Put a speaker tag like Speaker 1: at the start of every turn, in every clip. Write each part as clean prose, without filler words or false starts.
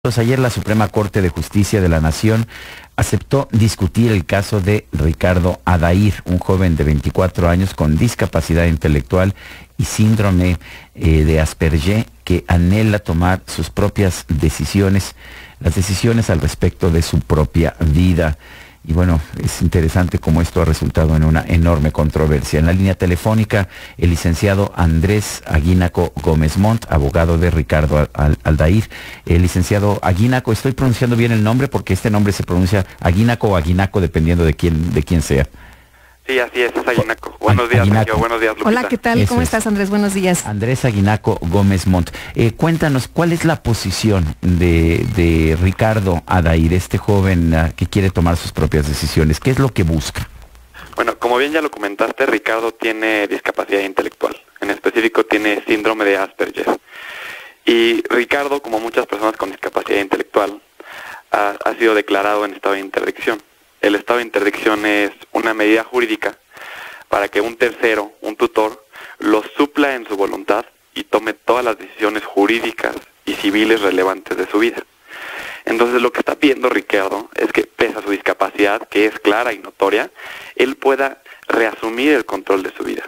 Speaker 1: Pues ayer la Suprema Corte de Justicia de la Nación aceptó discutir el caso de Ricardo Adair, un joven de 24 años con discapacidad intelectual y síndrome de Asperger, que anhela tomar sus propias decisiones, las decisiones al respecto de su propia vida. Y bueno, es interesante cómo esto ha resultado en una enorme controversia. En la línea telefónica, el licenciado Andrés Aguinaco Gómez Montt, abogado de Ricardo Adair. Licenciado Aguinaco, ¿estoy pronunciando bien el nombre? Porque este nombre se pronuncia Aguinaco o Aguinaco, dependiendo de quién sea.
Speaker 2: Sí, así es Aguinaco. Buenos días, Sergio. Buenos días, Lupita.
Speaker 3: Hola, ¿qué tal? ¿Cómo estás, Andrés? Buenos días.
Speaker 1: Andrés Aguinaco Gómez Montt. Cuéntanos, ¿cuál es la posición de Ricardo Adair, este joven que quiere tomar sus propias decisiones? ¿Qué es lo que busca?
Speaker 2: Bueno, como bien ya lo comentaste, Ricardo tiene discapacidad intelectual. En específico, tiene síndrome de Asperger. Y Ricardo, como muchas personas con discapacidad intelectual, ha sido declarado en estado de interdicción. El estado de interdicción es una medida jurídica para que un tercero, un tutor, lo supla en su voluntad y tome todas las decisiones jurídicas y civiles relevantes de su vida. Entonces lo que está pidiendo Ricardo es que, pese a su discapacidad, que es clara y notoria, él pueda reasumir el control de su vida.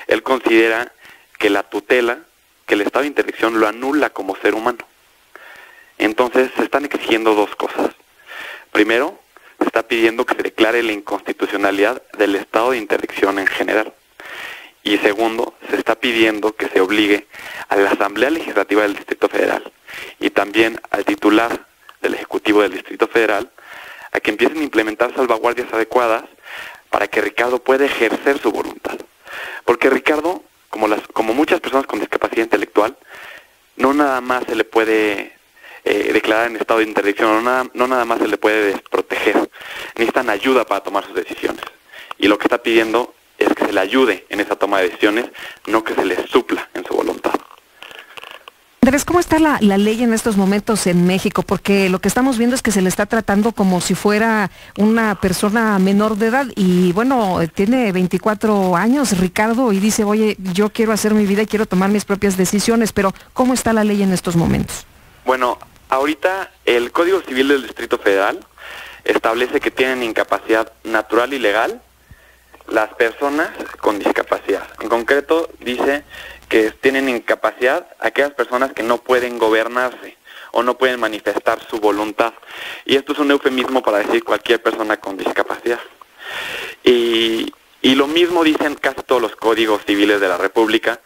Speaker 2: Él considera que la tutela, que el estado de interdicción lo anula como ser humano. Entonces se están exigiendo dos cosas. Primero, se está pidiendo que se declare la inconstitucionalidad del estado de interdicción en general. Y segundo, se está pidiendo que se obligue a la Asamblea Legislativa del Distrito Federal y también al titular del Ejecutivo del Distrito Federal a que empiecen a implementar salvaguardias adecuadas para que Ricardo pueda ejercer su voluntad. Porque Ricardo, como muchas personas con discapacidad intelectual, no nada más se le puede declarar en estado de interdicción, no nada más se le puede desproteger. Necesitan ayuda para tomar sus decisiones. Y lo que está pidiendo es que se le ayude en esa toma de decisiones, no que se le supla en su voluntad.
Speaker 3: Andrés, ¿cómo está la ley en estos momentos en México? Porque lo que estamos viendo es que se le está tratando como si fuera una persona menor de edad y bueno, tiene 24 años Ricardo y dice, oye, yo quiero hacer mi vida y quiero tomar mis propias decisiones, pero ¿cómo está la ley en estos momentos?
Speaker 2: Bueno, ahorita el Código Civil del Distrito Federal establece que tienen incapacidad natural y legal las personas con discapacidad. En concreto dice que tienen incapacidad aquellas personas que no pueden gobernarse o no pueden manifestar su voluntad. Y esto es un eufemismo para decir cualquier persona con discapacidad. Y lo mismo dicen casi todos los códigos civiles de la República,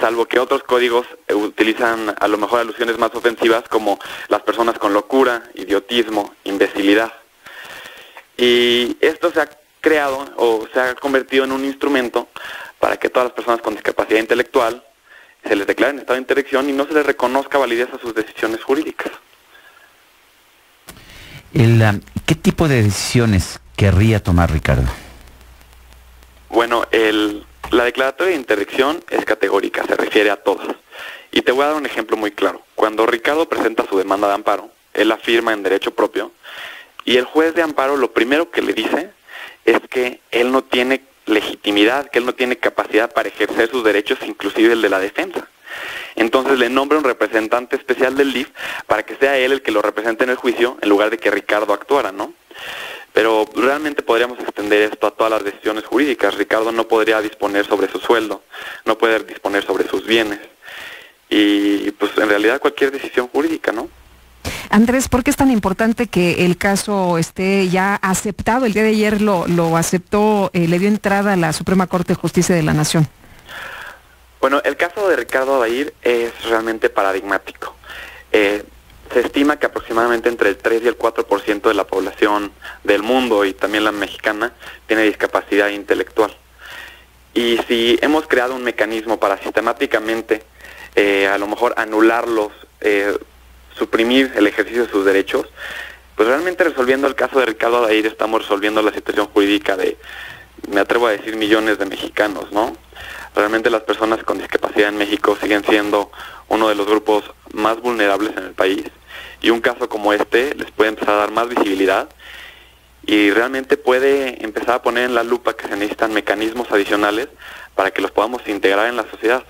Speaker 2: salvo que otros códigos utilizan a lo mejor alusiones más ofensivas como las personas con locura, idiotismo, imbecilidad. Y esto se ha creado o se ha convertido en un instrumento para que todas las personas con discapacidad intelectual se les declare en estado de interdicción y no se les reconozca validez a sus decisiones jurídicas.
Speaker 1: ¿Qué tipo de decisiones querría tomar Ricardo?
Speaker 2: Bueno, la declaratoria de interdicción es categórica, se refiere a todas. Y te voy a dar un ejemplo muy claro. Cuando Ricardo presenta su demanda de amparo, él la firma en derecho propio, y el juez de amparo lo primero que le dice es que él no tiene legitimidad, que él no tiene capacidad para ejercer sus derechos, inclusive el de la defensa. Entonces le nombra un representante especial del DIF para que sea él el que lo represente en el juicio, en lugar de que Ricardo actuara, ¿no? Pero realmente podríamos extender esto a todas las decisiones jurídicas. Ricardo no podría disponer sobre su sueldo, no puede disponer sobre sus bienes. Y pues en realidad cualquier decisión jurídica, ¿no?
Speaker 3: Andrés, ¿por qué es tan importante que el caso esté ya aceptado? El día de ayer lo aceptó, le dio entrada a la Suprema Corte de Justicia de la Nación.
Speaker 2: Bueno, el caso de Ricardo Adair es realmente paradigmático. Se estima que aproximadamente entre el 3 y el 4% de la población del mundo y también la mexicana tiene discapacidad intelectual. Y si hemos creado un mecanismo para sistemáticamente a lo mejor anularlos, suprimir el ejercicio de sus derechos, pues realmente resolviendo el caso de Ricardo Adair estamos resolviendo la situación jurídica de, me atrevo a decir, millones de mexicanos, ¿no? Realmente las personas con discapacidad en México siguen siendo uno de los grupos más vulnerables en el país y un caso como este les puede empezar a dar más visibilidad y realmente puede empezar a poner en la lupa que se necesitan mecanismos adicionales para que los podamos integrar en la sociedad.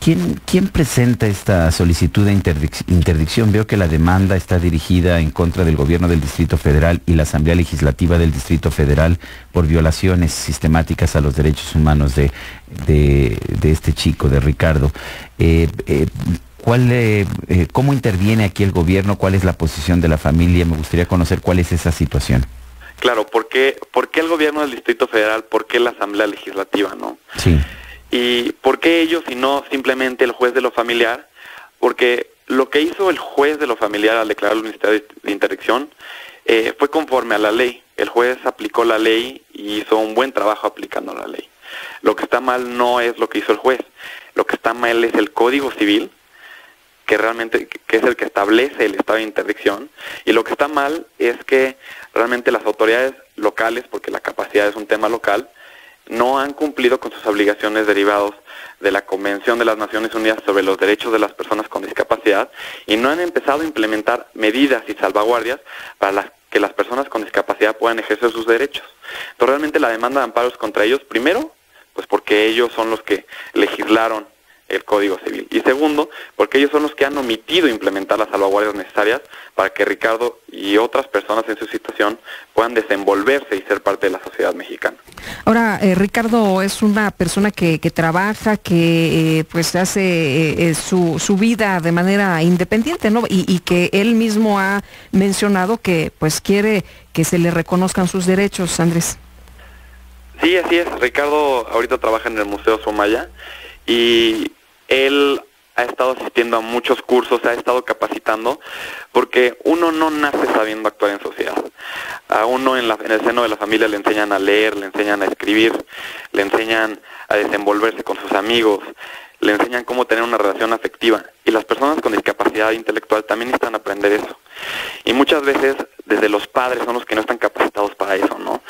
Speaker 1: ¿Quién presenta esta solicitud de interdicción? Veo que la demanda está dirigida en contra del gobierno del Distrito Federal y la Asamblea Legislativa del Distrito Federal por violaciones sistemáticas a los derechos humanos de este chico, de Ricardo. ¿Cómo interviene aquí el gobierno? ¿Cuál es la posición de la familia? Me gustaría conocer cuál es esa situación.
Speaker 2: Claro, ¿por qué el gobierno del Distrito Federal? ¿Por qué la Asamblea Legislativa, no?
Speaker 1: Sí.
Speaker 2: ¿Y por qué ellos y no simplemente el juez de lo familiar? Porque lo que hizo el juez de lo familiar al declarar la necesidad de interdicción fue conforme a la ley. El juez aplicó la ley y hizo un buen trabajo aplicando la ley. Lo que está mal no es lo que hizo el juez. Lo que está mal es el Código Civil, que es el que establece el estado de interdicción, y lo que está mal es que realmente las autoridades locales, porque la capacidad es un tema local, no han cumplido con sus obligaciones derivados de la Convención de las Naciones Unidas sobre los Derechos de las Personas con Discapacidad y no han empezado a implementar medidas y salvaguardias para que las personas con discapacidad puedan ejercer sus derechos. Entonces realmente la demanda de amparo es contra ellos, primero, pues porque ellos son los que legislaron el Código Civil. Y segundo, porque ellos son los que han omitido implementar las salvaguardias necesarias para que Ricardo y otras personas en su situación puedan desenvolverse y ser parte de la sociedad mexicana.
Speaker 3: Ahora, Ricardo es una persona que trabaja, que pues hace su vida de manera independiente, ¿no? Y que él mismo ha mencionado que pues quiere que se le reconozcan sus derechos, Andrés.
Speaker 2: Sí, así es. Ricardo ahorita trabaja en el Museo Soumaya y él ha estado asistiendo a muchos cursos, se ha estado capacitando, porque uno no nace sabiendo actuar en sociedad. A uno en el seno de la familia le enseñan a leer, le enseñan a escribir, le enseñan a desenvolverse con sus amigos, le enseñan cómo tener una relación afectiva. Y las personas con discapacidad intelectual también necesitan aprender eso. Y muchas veces desde los padres son los que no están capacitados para eso, ¿no?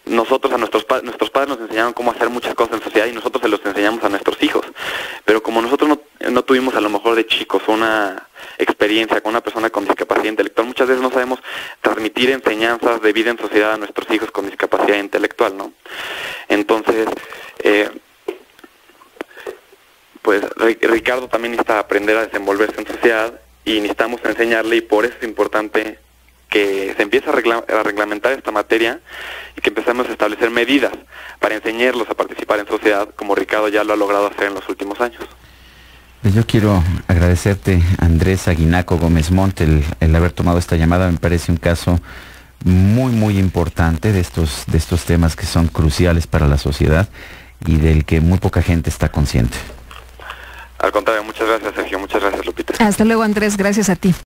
Speaker 2: Nosotros nuestros padres nos enseñaron cómo hacer muchas cosas en sociedad y nosotros se los enseñamos a nuestros hijos. Pero como nosotros no tuvimos a lo mejor de chicos una experiencia con una persona con discapacidad intelectual, muchas veces no sabemos transmitir enseñanzas de vida en sociedad a nuestros hijos con discapacidad intelectual, ¿no? Entonces, pues Ricardo también necesita aprender a desenvolverse en sociedad y necesitamos enseñarle, y por eso es importante que se empiece a reglamentar esta materia y que empecemos a establecer medidas para enseñarlos a participar en sociedad, como Ricardo ya lo ha logrado hacer en los últimos años.
Speaker 1: Yo quiero agradecerte, Andrés Aguinaco Gómez Montt, el haber tomado esta llamada. Me parece un caso muy importante de estos temas que son cruciales para la sociedad y del que muy poca gente está consciente.
Speaker 2: Al contrario, muchas gracias, Sergio, muchas gracias, Lupita.
Speaker 3: Hasta luego, Andrés, gracias a ti.